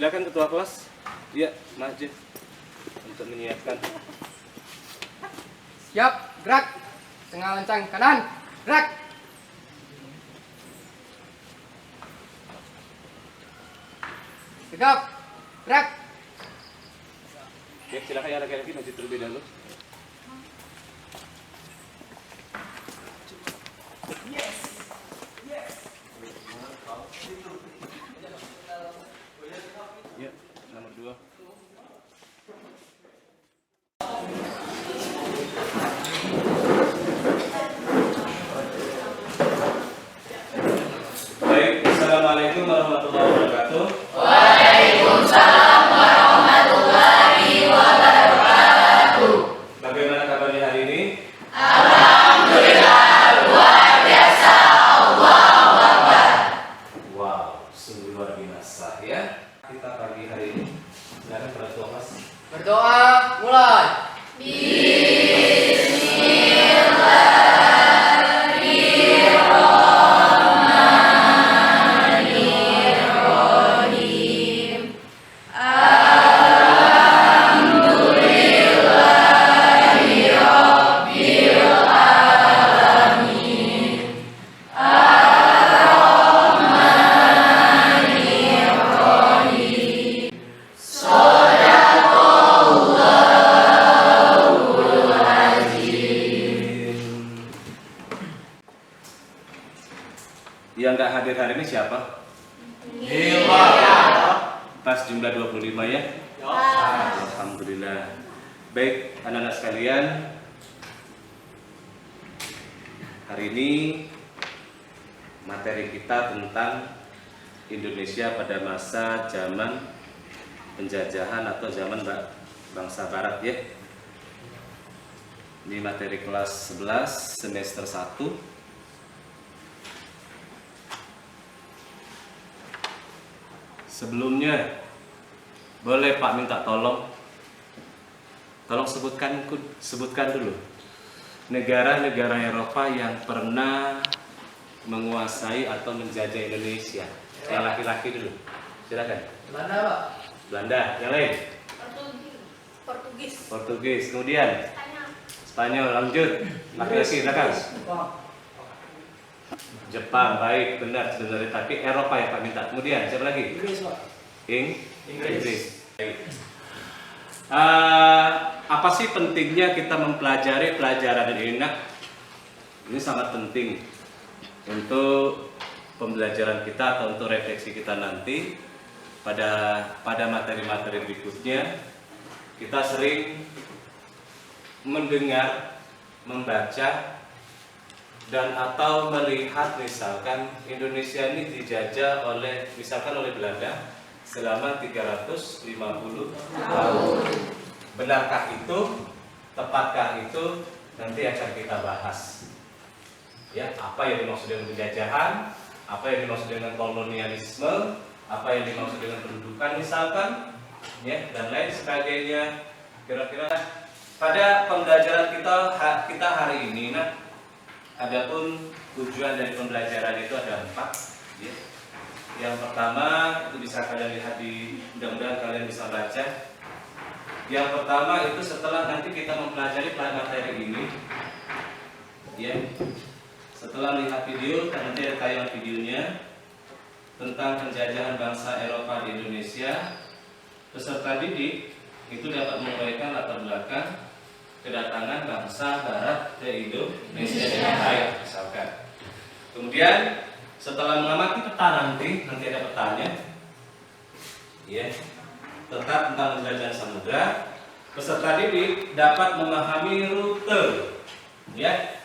Silakan ketua kelas. Iya, maju untuk menyiapkan. Siap, gerak. Setengah lancang kanan, gerak. Tegap, gerak. Ya, silakan ya laki-laki maju terlebih dahulu. Ya, nomor 2. Baik, assalamualaikum warahmatullahi wabarakatuh. Waalaikumsalam warahmatullahi wabarakatuh. Bagaimana kabarnya hari ini? Alhamdulillah luar biasa. Allahu Akbar. Wow, sungguh luar biasa ya. Kita pagi hari ini. Silakan para ketua kelas. Berdoa, mulai. Yang nggak hadir hari ini siapa? Pas jumlah 25 ya? Alhamdulillah. Baik, anak-anak sekalian, hari ini materi kita tentang Indonesia pada masa zaman penjajahan atau zaman bangsa barat ya. Ini materi kelas 11 semester 1. Sebelumnya, boleh Pak minta tolong sebutkan dulu negara-negara Eropa yang pernah menguasai atau menjajah Indonesia. Yang laki-laki dulu, silakan. Belanda, Pak. Belanda, yang lain. Portugis, kemudian Spanyol, lanjut. Laki-laki, silakan. Jepang, baik, benar sebenarnya, tapi Eropa ya Pak minta. Kemudian siapa lagi? Inggris, Pak. Inggris. Apa sih pentingnya kita mempelajari pelajaran ini? Ini sangat penting untuk pembelajaran kita atau untuk refleksi kita nanti pada materi-materi berikutnya. Kita sering mendengar, membaca, dan atau melihat misalkan Indonesia ini dijajah oleh Belanda selama 350 tahun. Benarkah itu? Tepatkah itu? Nanti akan kita bahas. Ya, apa yang dimaksud dengan penjajahan, apa yang dimaksud dengan kolonialisme, apa yang dimaksud dengan pendudukan misalkan, ya, dan lain sebagainya. Kira-kira pada pembelajaran kita hari ini, adapun tujuan dari pembelajaran itu ada 4. Ya. Yang pertama itu bisa kalian lihat mudah-mudahan kalian bisa baca. Yang pertama itu setelah nanti kita mempelajari materi ini, ya, setelah melihat video, nanti ada tayangan videonya tentang penjajahan bangsa Eropa di Indonesia. Peserta didik itu dapat menguraikan latar belakang kedatangan bangsa Barat ke Indonesia dengan baik, misalkan. Kemudian setelah mengamati peta nanti ada petanya, ya, tentang penjelajahan samudra. Peserta didik dapat memahami rute, ya,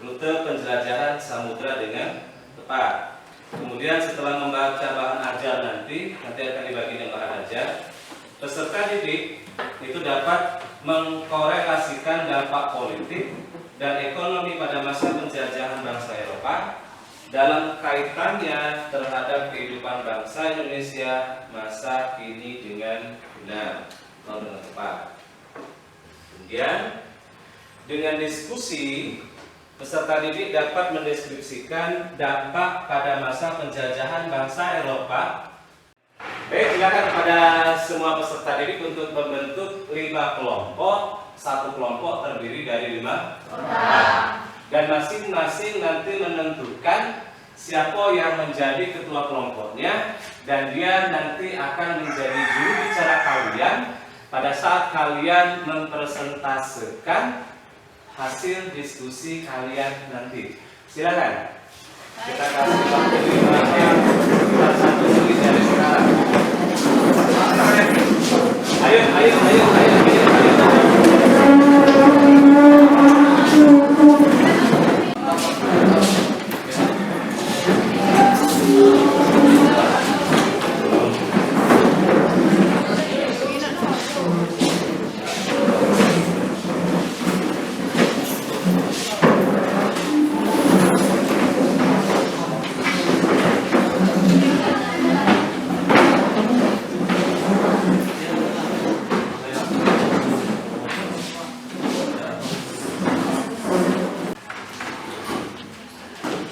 rute penjelajahan samudra dengan tepat. Kemudian setelah membaca bahan ajar nanti akan dibagi dengan bahan ajar. Peserta didik itu dapat mengkorelasikan dampak politik dan ekonomi pada masa penjajahan bangsa Eropa dalam kaitannya terhadap kehidupan bangsa Indonesia masa kini dengan benar atau dengan tepat. Kemudian dengan diskusi peserta didik dapat mendeskripsikan dampak pada masa penjajahan bangsa Eropa. Baik, silakan kepada semua peserta didik untuk membentuk 5 kelompok. Satu kelompok terdiri dari 5 orang. Dan masing-masing nanti menentukan siapa yang menjadi ketua kelompoknya, dan dia nanti akan menjadi juru bicara kalian pada saat kalian mempresentasekan hasil diskusi kalian nanti. Silakan. Kita kasih waktu 5 menit. Kita 1 menit dari sekarang. Ayo.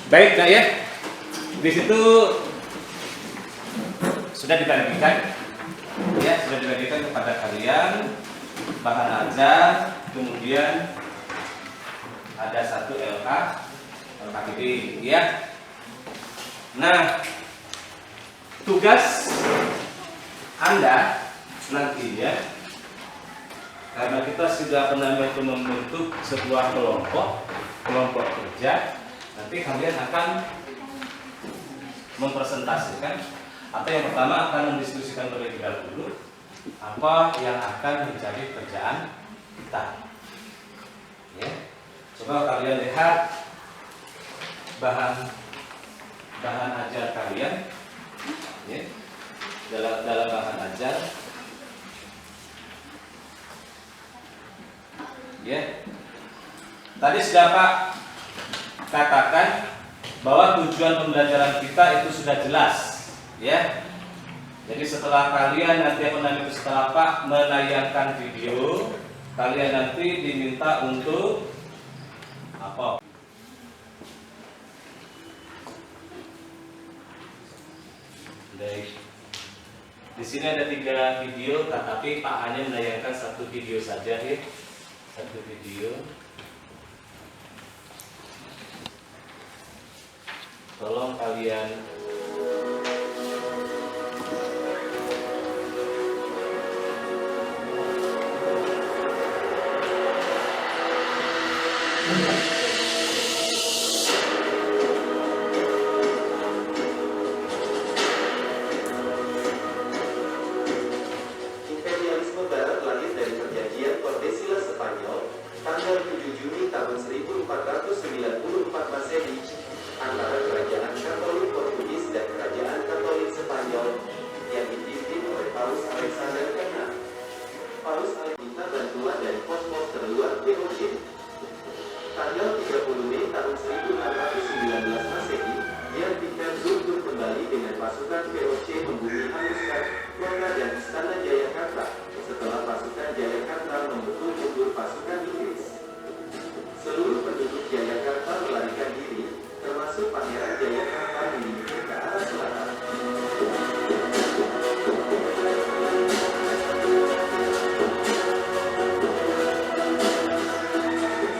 Baik, Kak ya. Di situ sudah dibagikan, ya, sudah dibagikan kepada kalian bahan ajar, kemudian ada 1 LKPD, ya. Nah, tugas Anda nantinya, karena kita sudah pernah membentuk sebuah kelompok kerja. Nanti kalian akan mempresentasikan, atau yang pertama akan mendiskusikan terlebih dahulu apa yang akan menjadi kerjaan kita. Ya. Coba kalian lihat bahan ajar kalian, ya. Dalam bahan ajar, ya. Tadi sudah Pak katakan bahwa tujuan pembelajaran kita itu sudah jelas, ya. Jadi setelah kalian nanti setelah Pak menayangkan video, kalian nanti diminta untuk apa? Baik. Di sini ada 3 video, tetapi Pak hanya menayangkan 1 video saja, ya. 1 video. Tolong kalian imperialisme barat lahir dari perjanjian Tordesillas Spanyol tanggal 7 Juni tahun 1494 Masehi antara kerajaan Katolik Portugis dan kerajaan Katolik Spanyol yang dipimpin oleh Paus Alexander ke-6. Paus minta bantuan dari pos-pos terluar POC. Tanggal 30 Mei tahun 1619 Masehi, Jan Pieter Zoetke kembali dengan pasukan POC membumi Hanuskar, kota dan istana Jayakarta setelah pasukan Jayakarta membekuk mundur pasukan Inggris. Seluruh penduduk Jayakarta melarikan diri, termasuk Pangeran Jayakarta menyingkir ke arah selatan.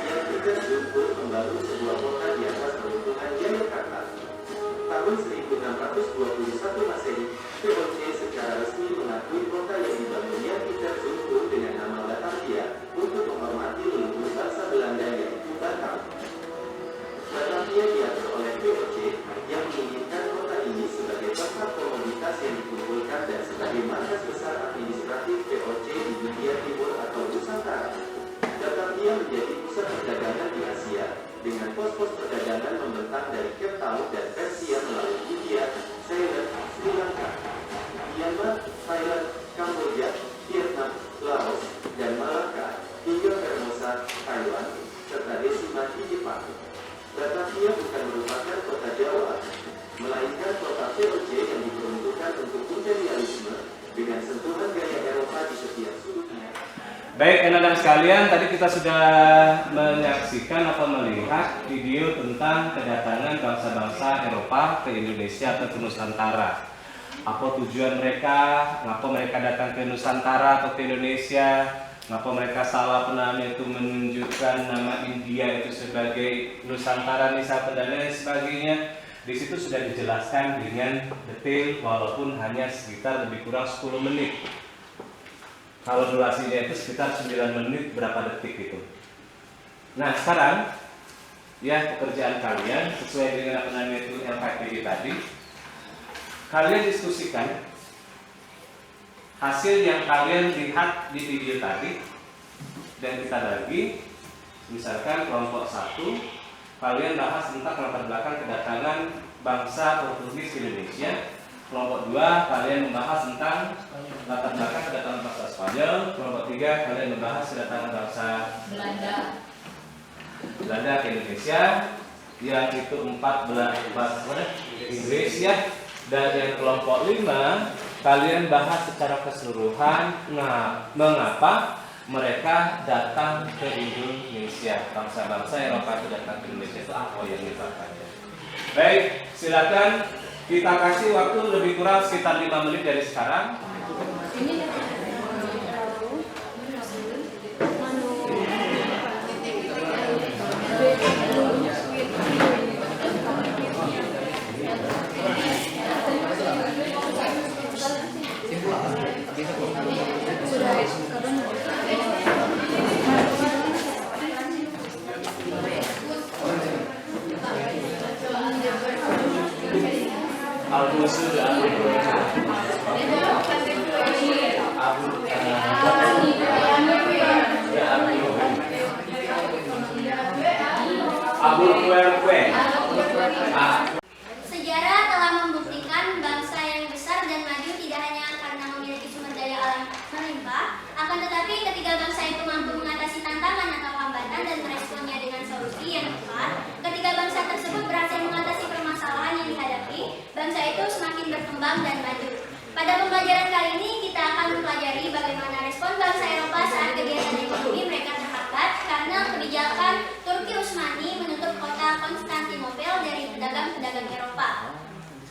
Yang Pieter Zoetke membangun sebuah kota di atas runtuhan Jayakarta. Tahun 1621 Masehi, POC secara resmi mengakui kota yang dibangunnya Pieter Zoetke dengan nama Batavia untuk menghormati leluhur bangsa Belanda yaitu Batak. Batavia diatur oleh POC Baik, anak-anak sekalian, tadi kita sudah menyaksikan atau melihat video tentang kedatangan bangsa-bangsa Eropa ke Indonesia atau ke Nusantara. Apa tujuan mereka, ngapa mereka datang ke Nusantara atau ke Indonesia, ngapa mereka salah penamanya itu menunjukkan nama India itu sebagai Nusantara, misalkan dan lain sebagainya. Di situ sudah dijelaskan dengan detail walaupun hanya sekitar lebih kurang 10 menit. Kalau durasinya itu sekitar 9 menit berapa detik itu. Nah sekarang ya pekerjaan kalian sesuai dengan apa namanya itu LKPD tadi, kalian diskusikan hasil yang kalian lihat di video tadi dan kita bagi. Misalkan kelompok 1 kalian bahas tentang latar belakang kedatangan bangsa Portugis ke Indonesia. Kelompok 2 kalian membahas tentang latar belakang kedatangan bangsa Spanyol. Kelompok 3 kalian membahas kedatangan bangsa Belanda ke Indonesia. Yang itu 14 Inggris ya. Dan yang kelompok 5 kalian bahas secara keseluruhan mengapa mereka datang ke Indonesia. Bangsa-bangsa Eropa itu datang ke Indonesia itu apa yang menyebabkannya. Baik, silakan. Kita kasih waktu lebih kurang sekitar 5 menit dari sekarang. Sejarah telah membuktikan bangsa yang besar dan maju tidak hanya karena memiliki sumber daya alam melimpah, akan tetapi ketika bangsa itu mampu mengatasi tantangan atau hambatan dan meresponnya dengan solusi yang tepat, ketika bangsa tersebut berhasil mengatasi permasalahan yang dihadapi, bangsa itu semakin berkembang dan maju. Pada pembelajaran kali ini kita akan mempelajari bagaimana respon bangsa Eropa saat kegiatan ekonomi mereka terhambat karena kebijakan Turki Utsmani menutup kota Konstantinopel dari pedagang-pedagang Eropa.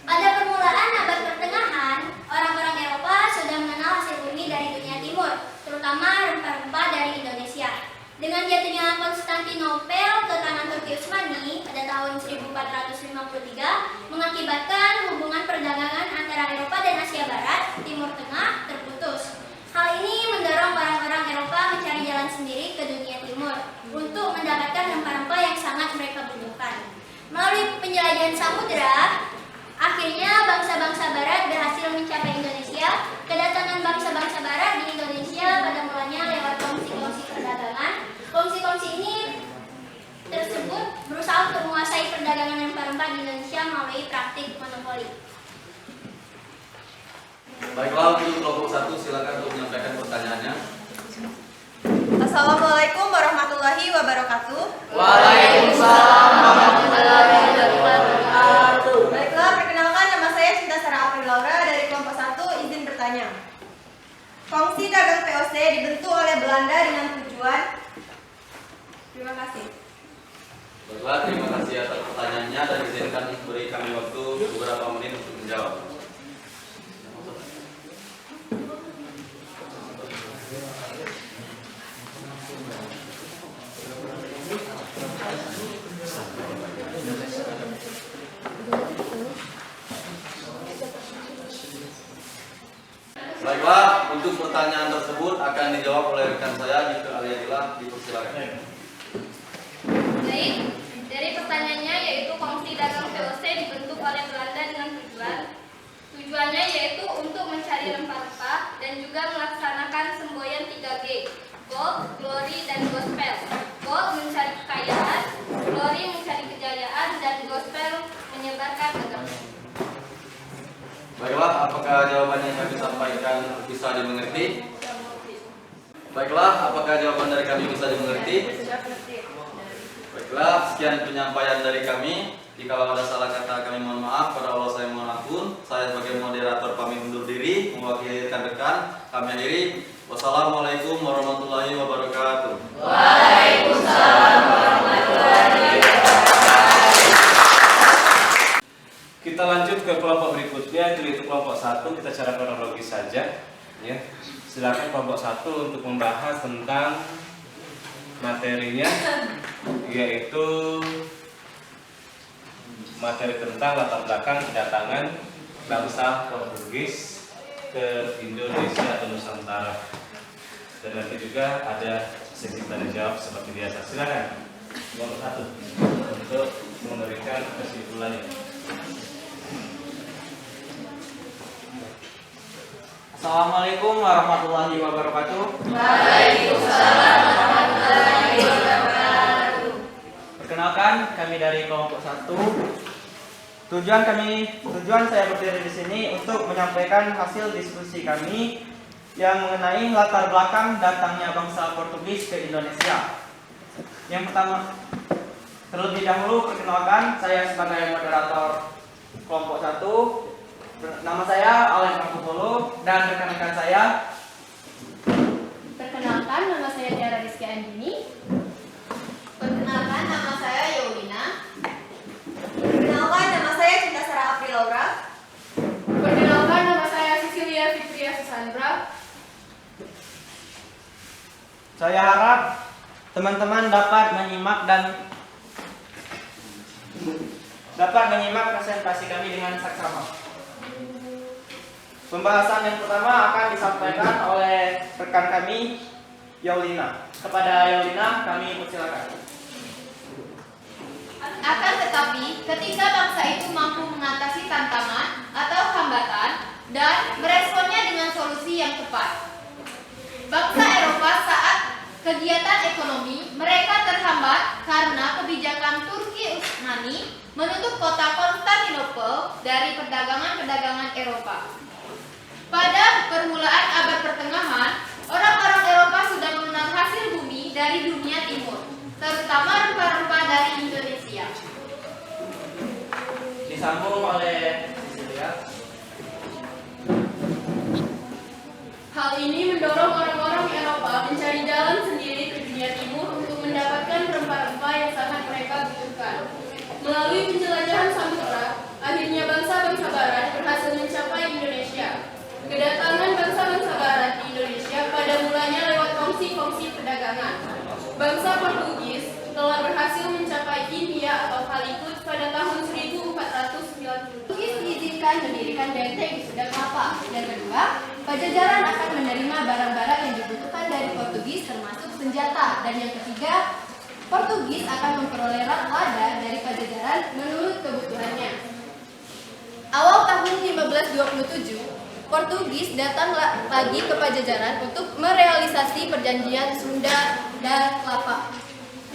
Pada permulaan abad pertengahan, orang-orang Eropa sudah mengenal hasil bumi dari dunia timur, terutama rempah-rempah dari Indonesia. Dengan jatuhnya Konstantinopel ke tangan Turki Utsmani pada tahun 1453 mengakibatkan hubungan perdagangan antara Eropa dan Asia Barat, Timur Tengah terputus. Hal ini mendorong orang-orang Eropa mencari jalan sendiri ke dunia timur untuk mendapatkan rempah-rempah yang sangat mereka butuhkan. Melalui penjelajahan samudera, akhirnya bangsa-bangsa Barat berhasil mencapai Indonesia. Kedatangan bangsa-bangsa Barat di Indonesia pada mulanya lewat kongsi-kongsi perdagangan. Kongsi-kongsi ini tersebut berusaha untuk menguasai perdagangan rempah-rempah di Indonesia melalui praktik monopoli. Baiklah, untuk kelompok 1 silakan untuk menyampaikan pertanyaannya. Assalamualaikum warahmatullahi wabarakatuh. Waalaikumsalam warahmatullahi wabarakatuh. Baiklah, perkenalkan nama saya Cinta Sarah April Laura dari kelompok 1, izin bertanya. Kongsi dagang VOC dibentuk oleh Belanda dengan tujuan. Terima kasih. Baiklah, terima kasih atas pertanyaannya dan izinkan beri kami waktu beberapa menit untuk menjawab. Baiklah, untuk pertanyaan tersebut akan dijawab oleh rekan saya Yusuf Aliadillah, dipersilakan. Baik, dari pertanyaannya yaitu kongsi dagang VOC dibentuk oleh Belanda dengan tujuannya yaitu untuk mencari rempah-rempah dan juga melaksanakan semboyan 3G, Gold, Glory, dan Gospel. Gold mencari kekayaan, Glory mencari kejayaan, dan Gospel menyebarkan agama. Baiklah, apakah jawaban yang kami sampaikan bisa dimengerti? Baiklah, apakah jawaban dari kami bisa dimengerti? Baiklah, sekian penyampaian dari kami. Jika ada salah kata kami mohon maaf, pada Allah saya mohon ampun. Saya sebagai moderator pamit undur diri, mewakili rekan-rekan kami akhiri. Wassalamualaikum warahmatullahi wabarakatuh. Kita lanjut ke kelompok berikutnya, yaitu kelompok 1. Kita secara kronologis saja, ya. Silakan kelompok 1 untuk membahas tentang materinya, yaitu materi tentang latar belakang kedatangan bangsa Portugis ke Indonesia atau Nusantara. Dan nanti juga ada sesi tanya jawab seperti biasa. Silakan kelompok 1 untuk memberikan kesimpulannya. Assalamualaikum warahmatullahi wabarakatuh. Waalaikumsalam warahmatullahi wabarakatuh. Perkenalkan, kami dari kelompok 1. Tujuan saya berdiri di sini untuk menyampaikan hasil diskusi kami yang mengenai latar belakang datangnya bangsa Portugis ke Indonesia. Yang pertama, terlebih dahulu perkenalkan, saya sebagai moderator kelompok 1. Nama saya Alen Makupolo dan rekan-rekan saya. Perkenalkan, nama saya Tiara Rizky Andini. Perkenalkan, nama saya Yolina. Perkenalkan, nama saya Cinta Sarah April Laura. Perkenalkan, nama saya Cecilia Fitria Susandra. Saya harap teman-teman dapat menyimak presentasi kami dengan saksama. Pembahasan yang pertama akan disampaikan oleh rekan kami, Yolina. Kepada Yolina, kami persilakan. Akan tetapi, ketika bangsa itu mampu mengatasi tantangan atau hambatan dan meresponnya dengan solusi yang tepat. Bangsa Eropa saat kegiatan ekonomi mereka terhambat karena kebijakan Turki Utsmani menutup kota Konstantinopel dari perdagangan Eropa. Pada permulaan abad pertengahan, orang-orang Eropa sudah mengenal hasil bumi dari dunia timur, terutama rempah-rempah dari Indonesia. Disambung oleh Cecilia. Hal ini mendorong orang-orang Eropa mencari jalan sendiri ke dunia timur untuk mendapatkan rempah-rempah yang sangat mereka butuhkan. Melalui penjelajahan samudera, akhirnya bangsa-bangsa barat berhasil mencapai Indonesia. Kedatangan bangsa-bangsa barat di Indonesia pada mulanya lewat kongsi-kongsi perdagangan. Bangsa Portugis telah berhasil mencapai India atau Calicut pada tahun 1490. Portugis diizinkan mendirikan benteng di Sunda Kelapa. Yang kedua, Pajajaran akan menerima barang-barang yang dibutuhkan dari Portugis termasuk senjata. Dan yang ketiga, Portugis akan memperoleh lada dari Pajajaran menurut kebutuhannya. Awal tahun 1527, Portugis datang lagi ke Pajajaran untuk merealisasi perjanjian Sunda dan Kelapa.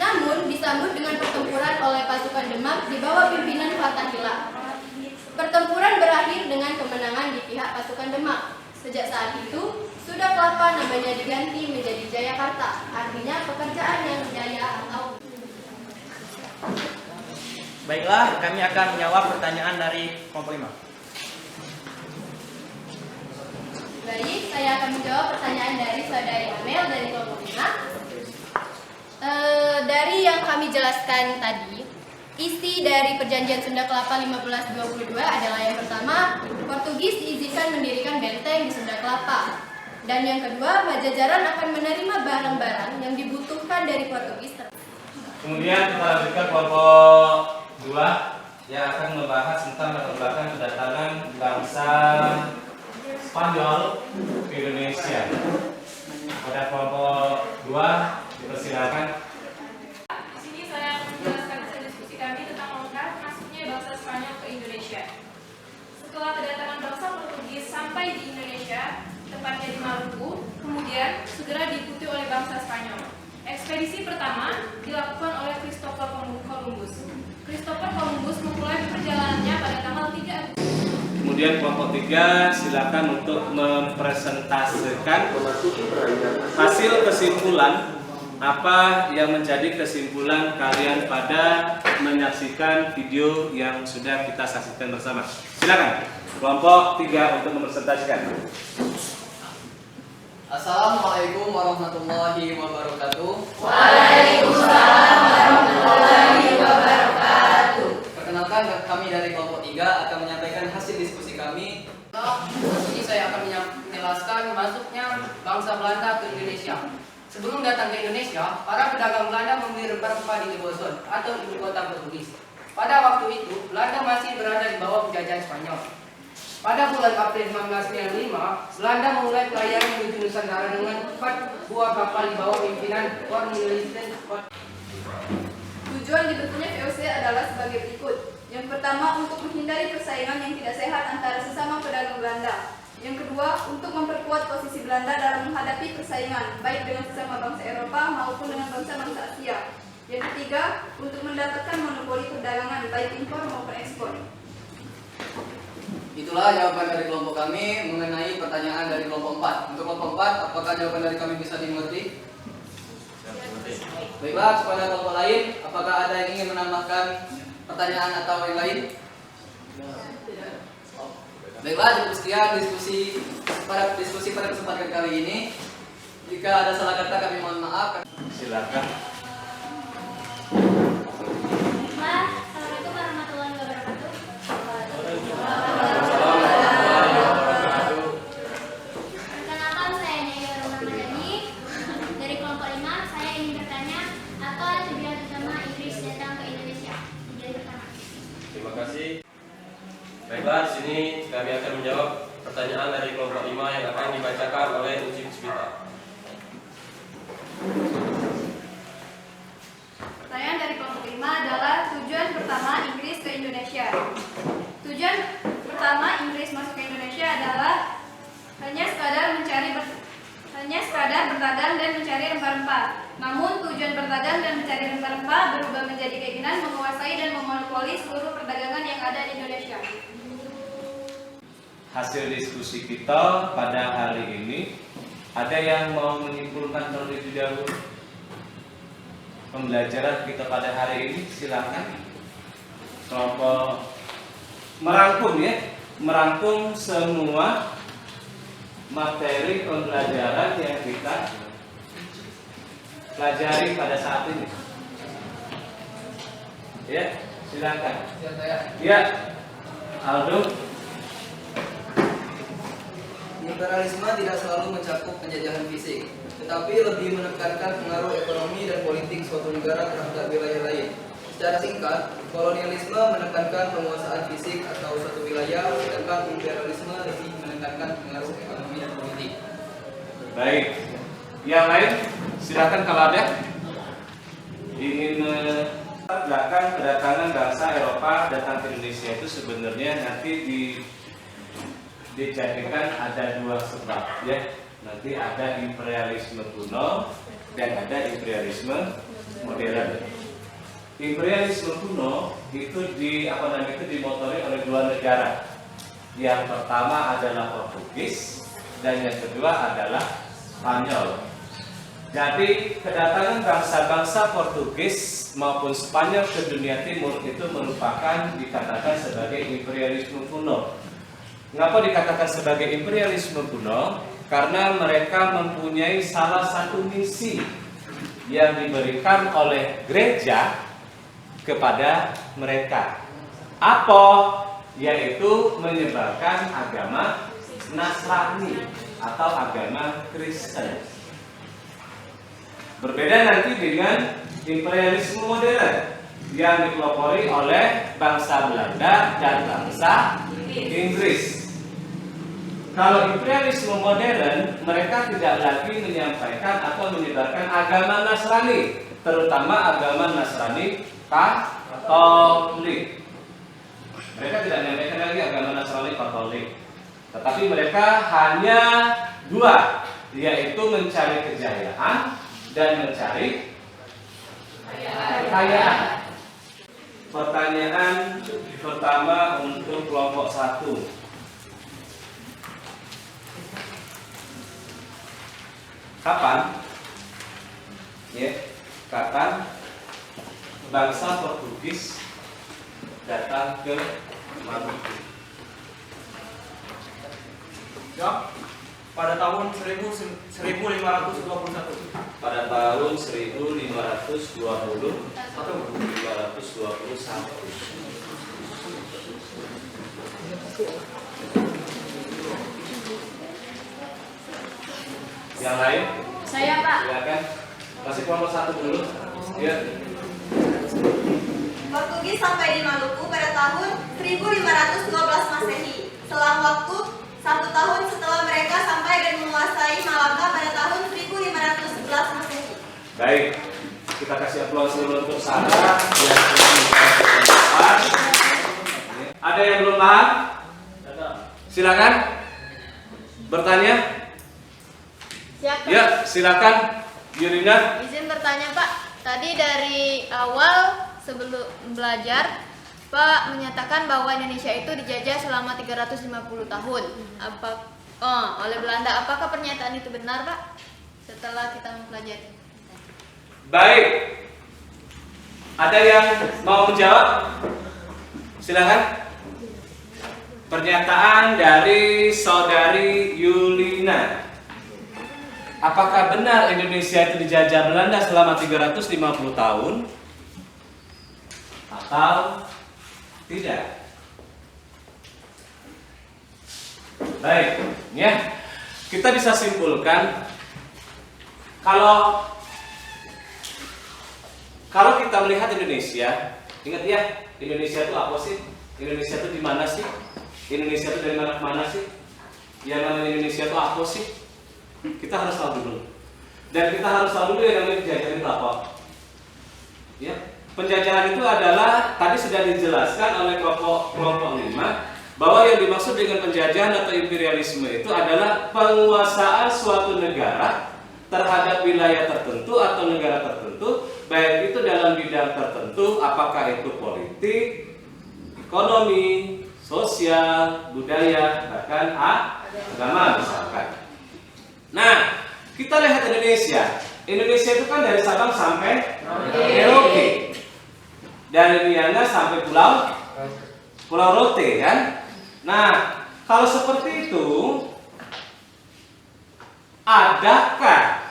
Namun disambut dengan pertempuran oleh pasukan Demak di bawah pimpinan Fathahillah. Pertempuran berakhir dengan kemenangan di pihak pasukan Demak. Sejak saat itu, Sunda Kelapa namanya diganti menjadi Jayakarta, artinya pekerjaan yang jaya atau. Baiklah, kami akan menjawab pertanyaan dari kelompok 5. Baik, saya akan menjawab pertanyaan dari saudari Amel dari kelompok 5. Dari yang kami jelaskan tadi, isi dari perjanjian Sunda Kelapa 1522 adalah yang pertama, Portugis diizinkan mendirikan benteng di Sunda Kelapa. Dan yang kedua, Pajajaran akan menerima barang-barang yang dibutuhkan dari Portugis. Kemudian kita lanjutkan kelompok 2 yang akan membahas tentang latar belakang kedatangan bangsa Spanyol ke Indonesia. Pada kelompok 2 dipersilakan. Di sini saya akan menjelaskan hasil diskusi kami tentang longgar masuknya bangsa Spanyol ke Indonesia. Setelah kedatangan bangsa Portugis sampai di Indonesia, tepatnya di Maluku, kemudian segera diikuti oleh bangsa Spanyol. Ekspedisi pertama dilakukan oleh Christopher Columbus. Christopher Columbus memulai perjalanannya pada tanggal 3 Agustus. Kemudian kelompok 3 silakan untuk mempresentasikan hasil kesimpulan apa yang menjadi kesimpulan kalian pada menyaksikan video yang sudah kita saksikan bersama. Silakan kelompok 3 untuk mempresentasikan. Assalamualaikum warahmatullahi wabarakatuh. Waalaikumsalam warahmatullahi wabarakatuh. Perkenalkan, kami dari kelompok 3 akan menyampaikan hasil diskusi kami. Di sini saya akan menjelaskan masuknya bangsa Belanda ke Indonesia. Sebelum datang ke Indonesia, para pedagang Belanda membeli rempah-rempah di Luzon atau ibu kota Portugis. Pada waktu itu, Belanda masih berada di bawah penjajahan Spanyol. Pada bulan April 1995, Belanda memulai pelayaran menuju Nusantara dengan 4 buah kapal di bawah pimpinan Cornelis. Tujuan dibentuknya VOC adalah sebagai berikut. Yang pertama, untuk menghindari persaingan yang tidak sehat antara sesama pedagang Belanda. Yang kedua, untuk memperkuat posisi Belanda dalam menghadapi persaingan, baik dengan sesama bangsa Eropa maupun dengan bangsa-bangsa Asia. Yang ketiga, untuk mendapatkan monopoli perdagangan, baik impor maupun ekspor. Itulah jawaban dari kelompok kami mengenai pertanyaan dari kelompok 4. Untuk kelompok 4, apakah jawaban dari kami bisa dimengerti? Baiklah, kepada kelompok lain, apakah ada yang ingin menambahkan pertanyaan atau yang lain? Baiklah, cukup sekian diskusi pada kesempatan kali ini. Jika ada salah kata kami mohon maaf. Silakan. Assalamualaikum warahmatullahi wabarakatuh. Perkenalkan, saya Naya Ramadhani dari kelompok 5. Saya ingin bertanya, apa tujuan utama Inggris datang ke Indonesia? Tujuan pertama. Terima kasih. Baiklah, di sini kami akan menjawab pertanyaan dari kelompok 5 yang akan dibacakan oleh Uci Puspita. Pertanyaan dari kelompok 5 adalah tujuan pertama Inggris ke Indonesia. Tujuan pertama Inggris masuk ke Indonesia adalah hanya sekadar berdagang dan mencari rempah-rempah. Namun tujuan berdagang dan mencari rempah-rempah berubah menjadi keinginan menguasai dan memonopoli seluruh perdagangan yang ada di Indonesia. Hasil diskusi kita pada hari ini, ada yang mau menyimpulkan terlebih dahulu pembelajaran kita pada hari ini? Silakan. Kelompok merangkum semua materi pembelajaran yang kita pelajari pada saat ini. Ya, silakan. Ya, Aldo. Imperialisme tidak selalu mencakup penjajahan fisik, tetapi lebih menekankan pengaruh ekonomi dan politik suatu negara terhadap wilayah lain. Secara singkat, kolonialisme menekankan penguasaan fisik atau suatu wilayah, sedangkan imperialisme lebih menekankan pengaruh ekonomi dan politik. Baik, yang lain silakan kalau ada ingin belakang kedatangan bangsa Eropa datang ke Indonesia itu sebenarnya nanti dijadikan ada 2 sebab ya. Nanti ada imperialisme kuno dan ada imperialisme modern. Imperialisme kuno itu dimotori oleh 2 negara. Yang pertama adalah Portugis dan yang kedua adalah Spanyol. Jadi kedatangan bangsa-bangsa Portugis maupun Spanyol ke dunia timur itu merupakan dikatakan sebagai imperialisme kuno. Mengapa dikatakan sebagai imperialisme kuno? Karena mereka mempunyai salah satu misi yang diberikan oleh gereja kepada mereka. Apa? Yaitu menyebarkan agama Nasrani atau agama Kristen. Berbeda nanti dengan imperialisme modern yang dipelopori oleh bangsa Belanda dan bangsa Inggris. Kalau imperialisme modern, mereka tidak lagi menyampaikan atau menyebarkan agama Nasrani, terutama agama Nasrani Katolik. Mereka tidak menyampaikan lagi agama Nasrani Katolik, tetapi mereka hanya 2, yaitu mencari kejayaan dan mencari kekayaan. Pertanyaan pertama untuk kelompok 1. Kapan bangsa Portugis datang ke Maluku? Jawab. pada tahun 1521. Pada tahun 1520 atau 1521. Yang lain? Saya, Pak. Silakan. Masih kelompok 1 dulu. Ya. Portugis sampai di Maluku pada tahun 1512 Masehi. Selang waktu 1 tahun setelah mereka sampai dan menguasai Malaka pada tahun 1511 Masehi. Baik, kita kasih aplaus dulu untuk Sarah yang sudah menjawab. Ada yang belum paham? Silakan bertanya. Siapa? Ya, silakan Yurina. Izin bertanya Pak, tadi dari awal sebelum belajar Pak menyatakan bahwa Indonesia itu dijajah selama 350 tahun oleh Belanda. Apakah pernyataan itu benar Pak? Setelah kita mempelajari. Baik. Ada yang mau menjawab? Silakan. Pernyataan dari saudari Yulina. Apakah benar Indonesia itu dijajah Belanda selama 350 tahun? Atau tidak? Baik, ya. Kita bisa simpulkan kalau kita melihat Indonesia, ingat ya, Indonesia itu apa sih? Indonesia itu di mana sih? Indonesia itu dari mana ke mana sih? Yang namanya Indonesia itu apa sih? Kita harus tahu dulu. Dan kita harus tahu dulu yang namanya penjajahan itu apa. Ya, penjajahan itu adalah tadi sudah dijelaskan oleh kelompok 5 bahwa yang dimaksud dengan penjajahan atau imperialisme itu adalah penguasaan suatu negara terhadap wilayah tertentu atau negara tertentu, baik itu dalam bidang tertentu, apakah itu politik, ekonomi, sosial, budaya, bahkan agama misalkan. Nah, kita lihat Indonesia. Indonesia itu kan dari Sabang sampai Merauke, dari Liana sampai Pulau Rote kan. Nah, kalau seperti itu, adakah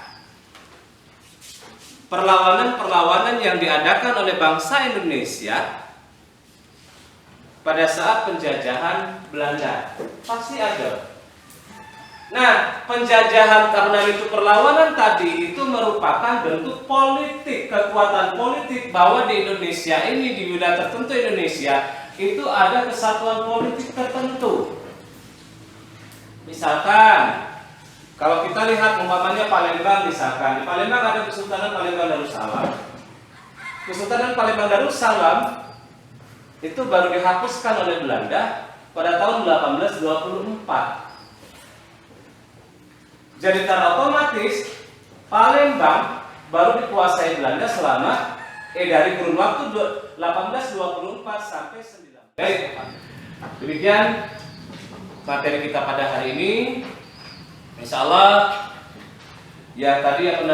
perlawanan-perlawanan yang diadakan oleh bangsa Indonesia pada saat penjajahan Belanda? Pasti ada. Nah, penjajahan karena itu perlawanan tadi itu merupakan bentuk politik, kekuatan politik bahwa di Indonesia ini, di wilayah tertentu Indonesia itu ada kesatuan politik tertentu. Misalkan kalau kita lihat umpamanya Palembang misalkan, di Palembang ada Kesultanan Palembang Darussalam. Kesultanan Palembang Darussalam itu baru dihapuskan oleh Belanda pada tahun 1824. Jadi secara otomatis Palembang baru dikuasai Belanda selama dari kurun waktu 1824 sampai 19. Baik, demikian materi kita pada hari ini. Insya Allah yang tadi yang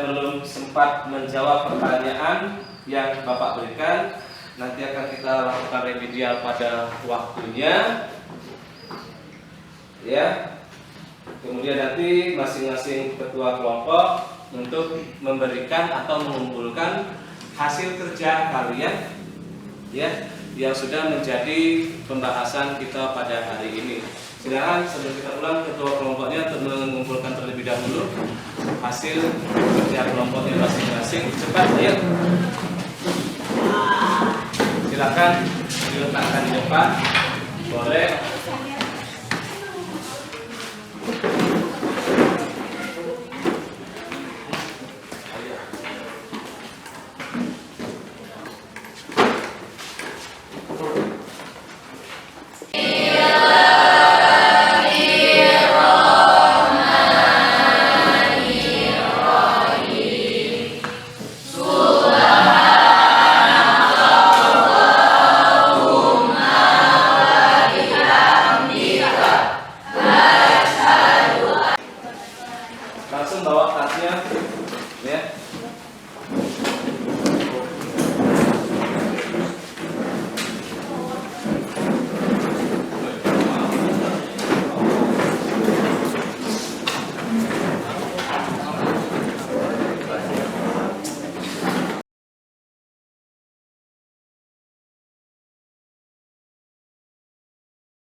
belum sempat menjawab pertanyaan yang Bapak berikan, nanti akan kita lakukan remedial pada waktunya. Ya. Kemudian nanti masing-masing ketua kelompok untuk memberikan atau mengumpulkan hasil kerja kalian ya yang sudah menjadi pembahasan kita pada hari ini. Silakan sebelum kita pulang ketua kelompoknya untuk mengumpulkan terlebih dahulu hasil kerja kelompoknya masing-masing. Cepat ya. Silakan diletakkan di depan. Boleh.